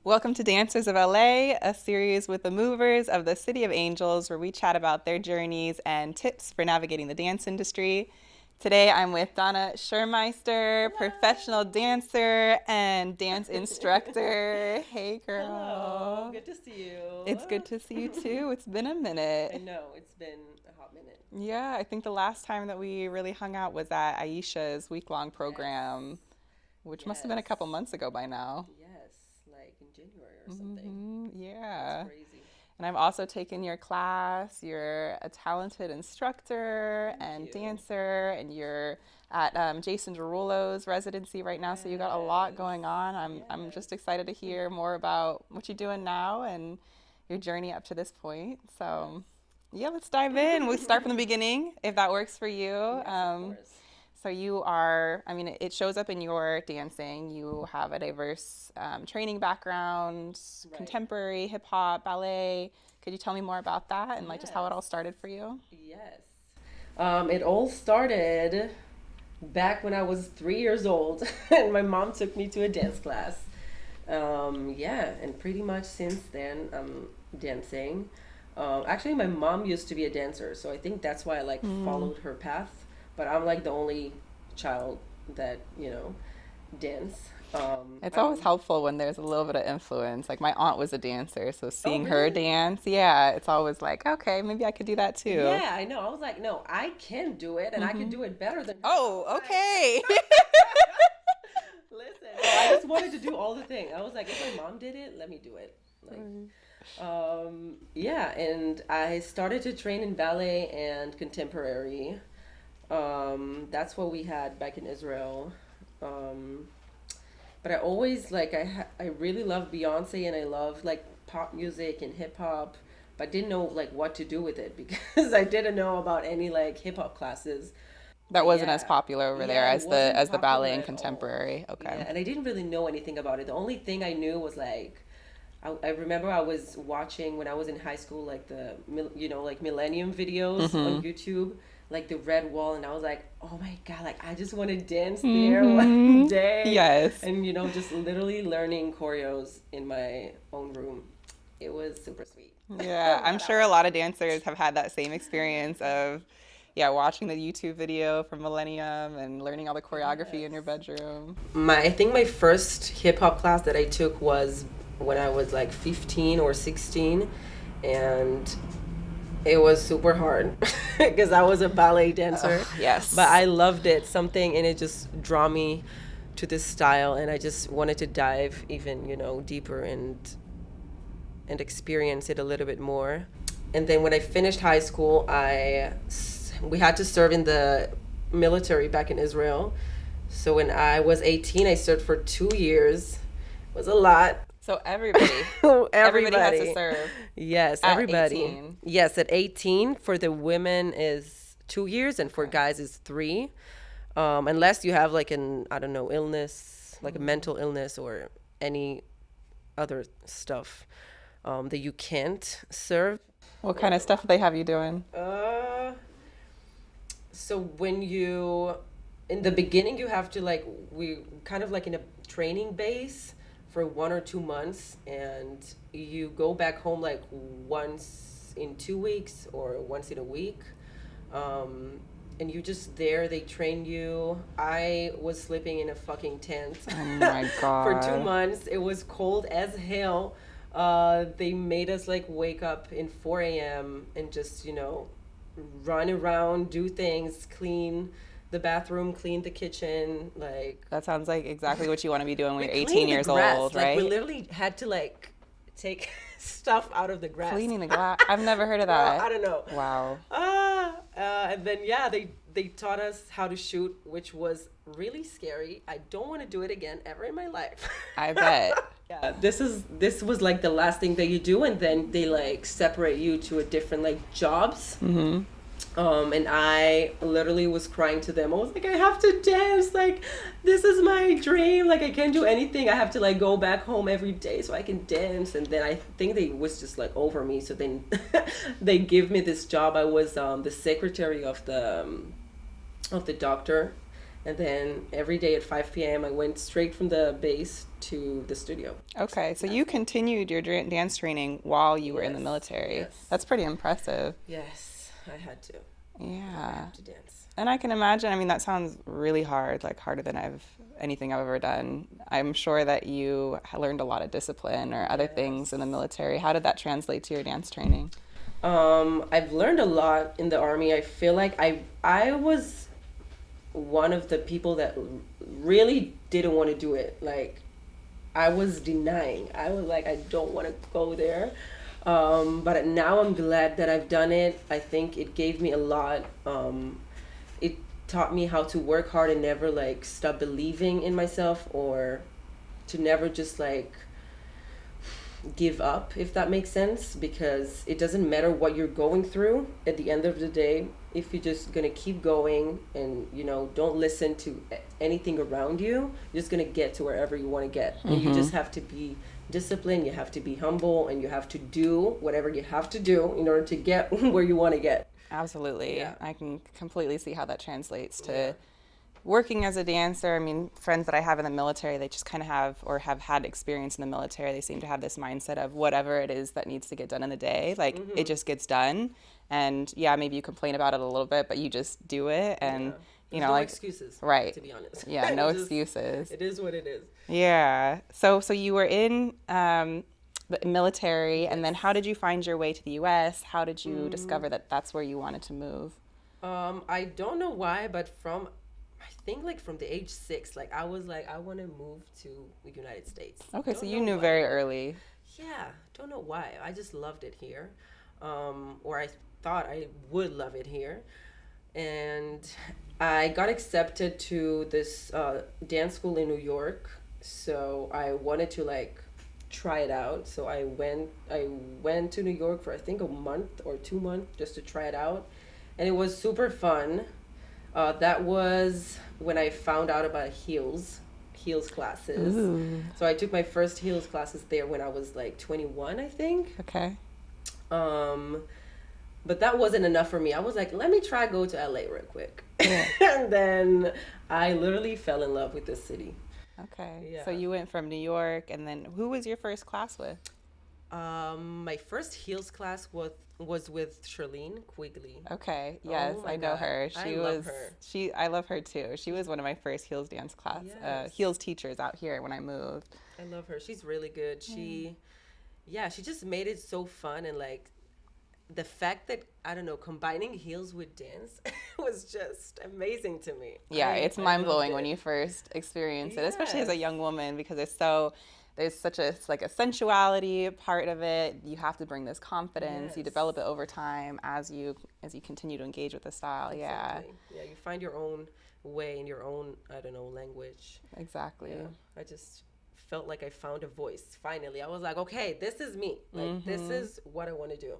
Welcome to Dancers of LA, a series with the movers of the City of Angels, where we chat about their journeys and tips for navigating the dance industry. Today I'm with Dana Shermister, professional Hello. dancer and dance instructor. Hey, Hello. girl. Good to see you. It's good to see you too. It's been a I minute. know it's been a hot minute. Yeah, I think the last time that we really hung out was at Aisha's week-long Yes. program, which must have been a Yes. couple months ago by now. Yes. Like in January or something. That's Yeah. crazy. And I've also taken your class. You're a talented instructor Thank and you. dancer, and you're at Jason Derulo's residency right now. So you got a lot Yes. going on. I'm Yes. just excited to hear more about what you're doing now and your journey up to this point. So yeah, let's dive in. We'll start from the beginning if that works for you. Yes, of course. So you are, I mean, it shows up in your dancing. You have a diverse training background, Right. contemporary, hip hop, ballet. Could you tell me more about that and like just how it Yes. all started for you? Yes. It all started back when I was 3 years old, and my mom took me to a dance class. Yeah, and pretty much since then, I'm dancing. Actually, my mom used to be a dancer, so I think that's why I like Mm. followed her path. But I'm like the only child that dance. It's always I'm. helpful when there's a little bit of influence. Like my aunt was a dancer, so Oh, seeing her really? dance, yeah, it's always like, okay, maybe I could do that too. Yeah, I know. I was like, no, I can do it, and I can Hmm. do it better than her. I Oh, was like, okay. listen, no, I just wanted to do all the things. I was like, if my mom did it, let me do it. Like, yeah, and I started to train in ballet and contemporary. That's what we had back in Israel. Um, but I always like I really love Beyonce and I love like pop music and hip hop, but didn't know like what to do with it because I didn't know about any like hip hop classes. That But wasn't as yeah, popular over there yeah, it wasn't as the popular ballet and at all. contemporary. Okay. Yeah, and I didn't really know anything about it. The only thing I knew was like I remember I was watching when I was in high school, like like Millennium videos on Mm-hmm. YouTube, like the red wall, and I was like, oh my God, like I just want to dance there one Mm-hmm. day, Yes. and just literally learning choreos in my own room. It was super sweet, Yeah, I'm but I sure a was lot of dancers have had that same experience of, yeah, watching the YouTube video from Millennium and learning all the choreography in your yes. bedroom. I think my first hip hop class that I took was when I was like 15 or 16, and it was super hard because I was a ballet dancer, Ugh, but yes. I loved it. Something and it just drew me to this style, and I just wanted to dive even, deeper and experience it a little bit more. And then when I finished high school, we had to serve in the military back in Israel. So when I was 18, I served for 2 years. It was a lot. So everybody has to Everybody. serve Yes, at everybody. 18. Yes, at 18 for the women is 2 years and for Okay. guys is three. Unless you have like I don't know, illness, like a Mm. mental illness or any other stuff that you can't serve. What kind of stuff do they have you doing? Uh, so when you in the beginning you have to like we kind of like in a training base for 1 or 2 months, and you go back home like once in 2 weeks or once in a week. Um, and you just there, they train you. I was sleeping in a fucking tent Oh my for two God. months. It was cold as hell. They made us like wake up in 4 a.m. and just run around, do things, clean the bathroom, clean the kitchen, like That sounds like exactly what you want to be doing when we you're 18 cleaned the years grass. old, Like we right? literally had to like take stuff out of the grass. Cleaning the glass. I've never heard of Girl, I that. don't know. Wow. And then yeah, they taught us how to shoot, which was really scary. I don't want to do it again ever in my life. I bet. Yeah, this was like the last thing that you do, and then they like separate you to a different like jobs. Hmm. And I literally was crying to them. I was like, I have to dance. Like, this is my dream. Like, I can't do anything. I have to like go back home every day so I can dance. And then I think they was just like over me. So then they give me this job. I was the secretary of the doctor. And then every day at 5 p.m. I went straight from the base to the studio. Okay, so Yeah. you continued your dance training while you were in the Yes. military. Yes. That's pretty impressive. Yes. I had to. I Yeah. have to dance. And I can imagine, I mean, that sounds really hard, like harder than anything I've ever done. I'm sure that you learned a lot of discipline or other things in the Yes. military. How did that translate to your dance training? I've learned a lot in the army. I feel like I was one of the people that really didn't want to do it. Like I was denying. I was like, I don't want to go there. But now I'm glad that I've done it. I think it gave me a lot. It taught me how to work hard and never like stop believing in myself, or to never just like give up, if that makes sense, because it doesn't matter what you're going through at the end of the day. If you're just gonna keep going and don't listen to anything around you, you're just gonna get to wherever you want to get. And you just have to be disciplined, you have to be humble, and you have to do whatever you have to do in order to get where you want to get. Absolutely. Yeah. I can completely see how that translates to Yeah. working as a dancer. I mean, friends that I have in the military, they just kind of have or have had experience in the military. They seem to have this mindset of whatever it is that needs to get done in the day, like it just gets done. And yeah, maybe you complain about it a little bit, but you just do it. And, Yeah. you There's know, no like, excuses, right. to be honest. Yeah, no Just, excuses. it is what it is. Yeah. So you were in the military, and then Yes. how did you find your way to the U.S.? How did you Mm, discover that that's where you wanted to move? I don't know why, but I think like from the age 6, like I was like, I want to move to the United States. Okay, so Don't you know knew why very though. early. Yeah, don't know why. I just loved it here. Or I thought I would love it here. And I got accepted to this dance school in New York. So I wanted to like try it out. So I went to New York for I think a month or 2 months just to try it out. And it was super fun. That was when I found out about heels classes. Ooh. So I took my first heels classes there when I was like 21, I think. Okay. Um, but that wasn't enough for me. I was like, let me try go to LA real quick. Yeah. And then I literally fell in love with the city. Okay. So Yeah. you went from New York, and then who was your first class with? My first heels class was with Charlene Quigley. Okay. Yes, Oh I my know God. her. I love her. I love her too. She was one of my first heels dance class, Yes. heels teachers out here when I moved. I love her. She's really good. Yeah, she just made it so fun, and like the fact that I don't know, combining heels with dance was just amazing to me. Yeah, it's I mind loved blowing when it. you first experience it, especially as a Yes. young woman, because there's such a like a sensuality part of it. You have to bring this confidence. You develop Yes. it over time as you continue to engage with the style. Yeah, Exactly. Yeah, you find your own way in your own, I don't know, language. exactly. Yeah. I just felt like I found a voice finally. I was like, okay, this is me. Like this is what I want to do.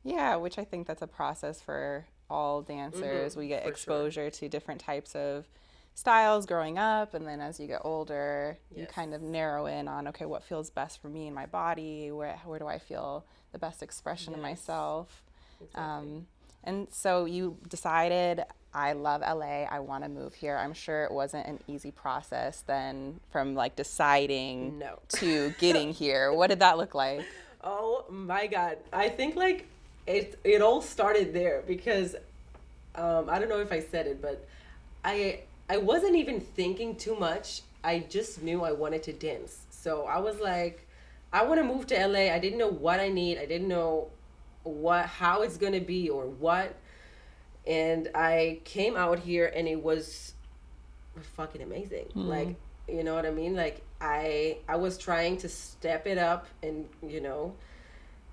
Yeah, which I think that's a process for all dancers. We get For sure. exposure to different types of styles growing up, and then as you get older, you Yes. kind of narrow in on, okay, what feels best for me and my body? Where do I feel the best expression of Yes. myself? Exactly. And so you decided, I love LA, I want to move here. I'm sure it wasn't an easy process then from like deciding No. to getting here. What did that look like? Oh my God. I think like it all started there because I don't know if I said it, but I wasn't even thinking too much. I just knew I wanted to dance. So I was like, I want to move to LA. I didn't know what I need. I didn't know how it's gonna be or what. And I came out here and it was fucking amazing. Like, you know what I mean? Like I was trying to step it up and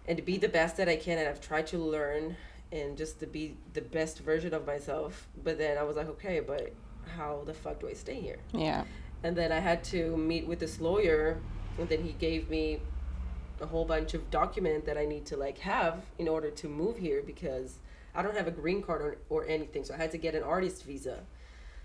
and to be the best that I can, and I've tried to learn and just to be the best version of myself. But then I was like, okay, but how the fuck do I stay here? Yeah. And then I had to meet with this lawyer, and then he gave me a whole bunch of document that I need to like have in order to move here because I don't have a green card or anything. So I had to get an artist visa.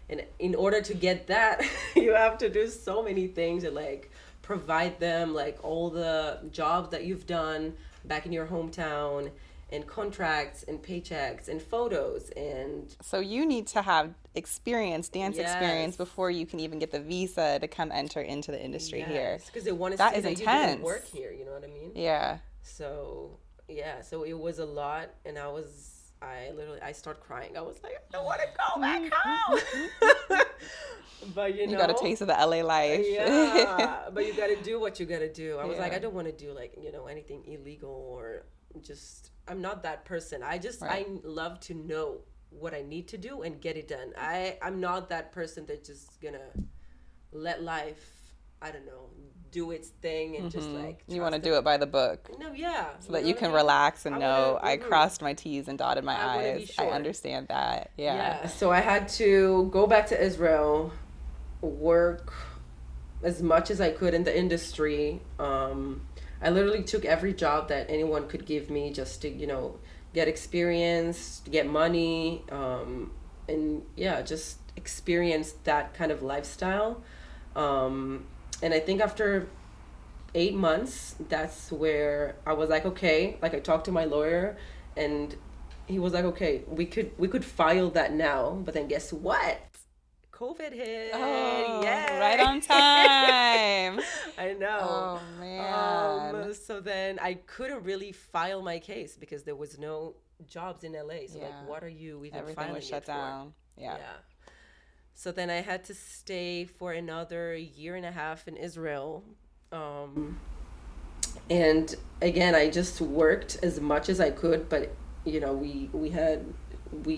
And in order to get that, you have to do so many things and like provide them like all the jobs that you've done back in your hometown and contracts and paychecks and photos and So you need to have experience, dance experience, yes, before you can even get the visa to come enter into the industry here. yes, because they want to That see is that you're gonna intense. work here. You know what I mean? Yeah. So yeah, so it was a lot, and I literally I start crying. I was like, I don't want to go back home. But You got a taste of the LA life. yeah, but you got to do what you got to do. I was like, Yeah. I don't want to do like, anything illegal or just, I'm not that person. Right. I love to know what I need to do and get it done. I'm not that person that just gonna let life, I don't know, do its thing and just like You want to trust do it. it by the book No, yeah, so you that know you what I can mean? relax I and want to, know I crossed my T's and dotted my I want to be I's. I sure. understand that. Yeah. Yeah, so I had to go back to Israel, work as much as I could in the industry. I literally took every job that anyone could give me just to, get experience, to get money, and yeah, just experience that kind of lifestyle. And I think after 8 months, that's where I was like, okay, like I talked to my lawyer, and he was like, okay, we could file that now, but then guess what? COVID hit. Oh, right Yay. on time. I know. Oh, man. So then I couldn't really file my case because there was no jobs in LA. So like, Yeah. what are you even Everything was filing shut it for? down. Yeah. Yeah. So then I had to stay for another year and a half in Israel. Um, and again, I just worked as much as I could, but we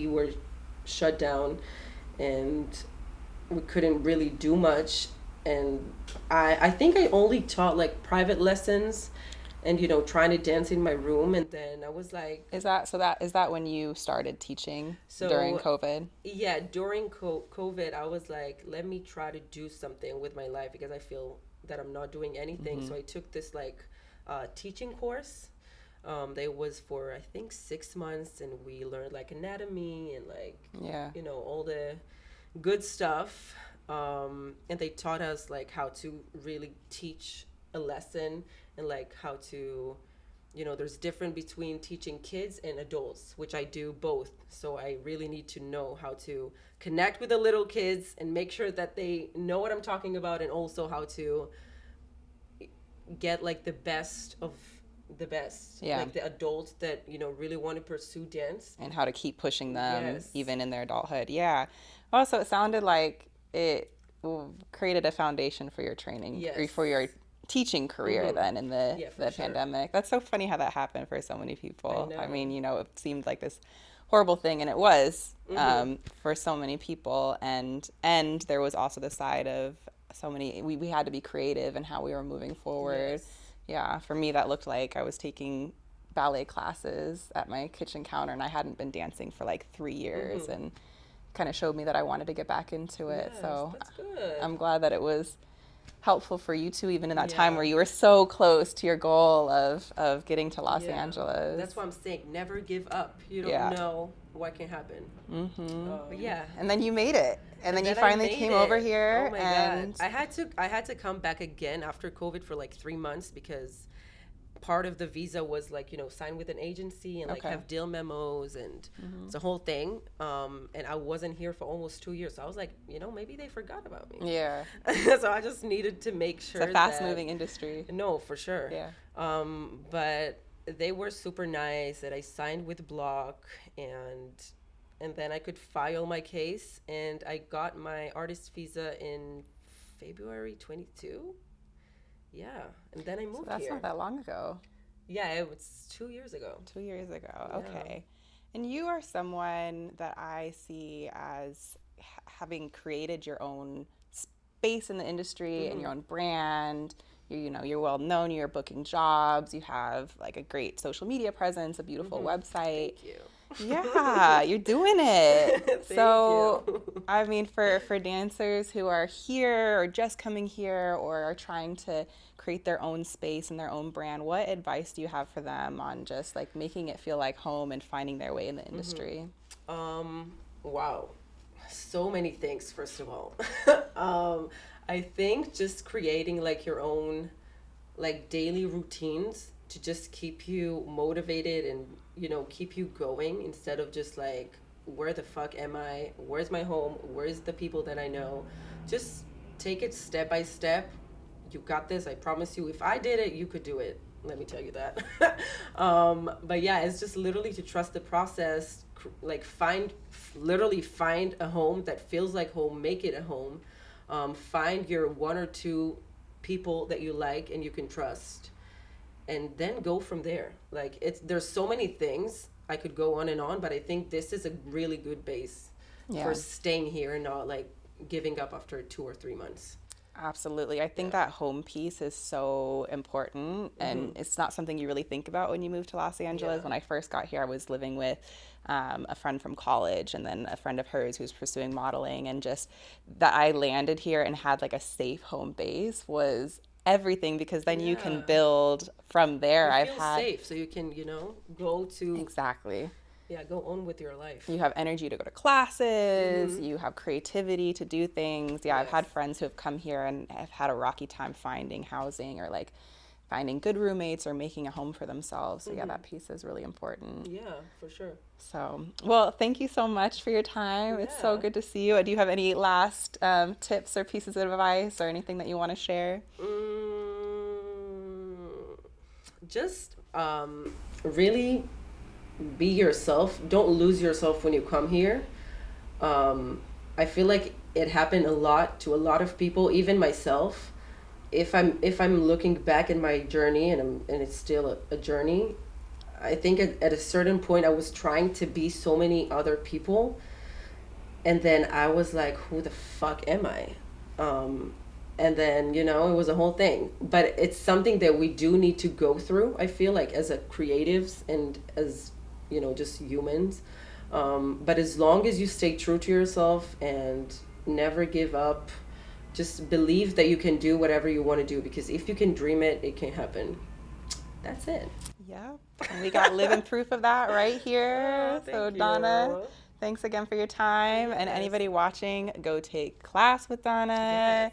were shut down, and we couldn't really do much. And I think I only taught like private lessons, and trying to dance in my room. And then I was like, Is that when you started teaching during so COVID? yeah, during COVID, I was like, let me try to do something with my life because I feel that I'm not doing anything. So I took this like teaching course. That was for I think 6 months, and we learned like anatomy and like Yeah. all the good stuff. And they taught us like how to really teach a lesson, and like how to, there's different between teaching kids and adults, which I do both. So I really need to know how to connect with the little kids and make sure that they know what I'm talking about, and also how to get like the best of the best, Yeah. like the adults that really want to pursue dance. And how to keep pushing them Yes. even in their adulthood. Yeah. Also, it sounded like it created a foundation for your training or Yes. for your teaching career then in the, Yeah, for the sure. pandemic. That's so funny how that happened for so many I people. I know. mean, it seemed like this horrible thing, and it was for so many people. And there was also the side of so many, we had to be creative in how we were moving forward. Yes. Yeah, for me, that looked like I was taking ballet classes at my kitchen counter, and I hadn't been dancing for like 3 years, and kind of showed me that I wanted to get back into it. Yes, So that's good. I'm glad that it was helpful for you too, even in that time Yeah. where you were so close to your goal of getting to Los Yeah. Angeles. That's why I'm saying never give up. You don't Yeah. know what can happen. But yeah. And then you made it. And then you I finally made came it. over Oh here my and God. I had to come back again after COVID for like 3 months because part of the visa was like, sign with an agency and like Okay. have deal memos, and it's a whole thing. And I wasn't here for almost 2 years. So I was like, maybe they forgot about me. yeah, So I just needed to make sure it's a fast moving industry. No, for sure. Yeah. But they were super nice that I signed with Block, and then I could file my case, and I got my artist visa in February 22. Yeah, and then I So moved that's here. not that long ago. Yeah, it was 2 years ago. 2 years ago. Yeah. Okay. And you are someone that I see as having created your own space in the industry and your own brand. You're well known, you're booking jobs, you have like a great social media presence, a beautiful website. Thank you. Yeah, you're doing it. Thank So, you. I mean, for dancers who are here or just coming here or are trying to create their own space and their own brand, what advice do you have for them on just like making it feel like home and finding their way in the industry? Wow. So many things, first of all. I think just creating like your own like daily routines to just keep you motivated and, keep you going instead of just like, where the fuck am I? Where's my home? Where's the people that I know? Just take it step by step. You got this. I promise you. If I did it, you could do it. Let me tell you that. But yeah, it's just literally to trust the process. Like literally find a home that feels like home. Make it a home. Find your one or two people that you like and you can trust, and then go from there. Like there's so many things I could go on, but I think this is a really good base for staying here and not like giving up after 2 or 3 months. Absolutely. I think that home piece is so important, and it's not something you really think about when you move to Los Angeles. Yeah. When I first got here, I was living with a friend from college and then a friend of hers who's pursuing modeling, and just that I landed here and had like a safe home base was everything, because then you can Yeah. build from there. You I've feel had safe, so you can, go to, exactly. yeah, go on with your life. You have energy to go to classes, you have creativity to do things. Yeah, I've Yes. had friends who have come here and have had a rocky time finding housing, or like finding good roommates or making a home for themselves. So yeah, that piece is really important. Yeah, for sure. So, well, thank you so much for your time. It's so Yeah. good to see you. Do you have any last tips or pieces of advice or anything that you want to share? Just really be yourself. Don't lose yourself when you come here. I feel like it happened a lot to a lot of people, even myself. If I'm looking back in my journey, and it's still a journey, I think at a certain point I was trying to be so many other people, and then I was like, who the fuck am I? And then, it was a whole thing. But it's something that we do need to go through, I feel like, as a creatives and as, just humans. But as long as you stay true to yourself and never give up, just believe that you can do whatever you want to do, because if you can dream it, it can happen. That's it. Yeah, and we got living proof of that right here. Oh, So, thank Donna, you. thanks again for your time. And Yes. anybody watching, go take class with Donna. Yes.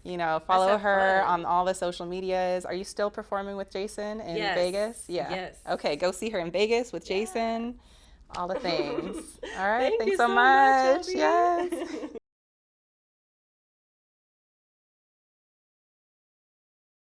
Let's Follow have her fun. on all the social medias. Are you still performing with Jason in Yes. Vegas? Yeah. Yes. Okay, go see her in Vegas with Yeah. Jason. All the things. All right, Thank thanks you so so much, much. Abby. Yes.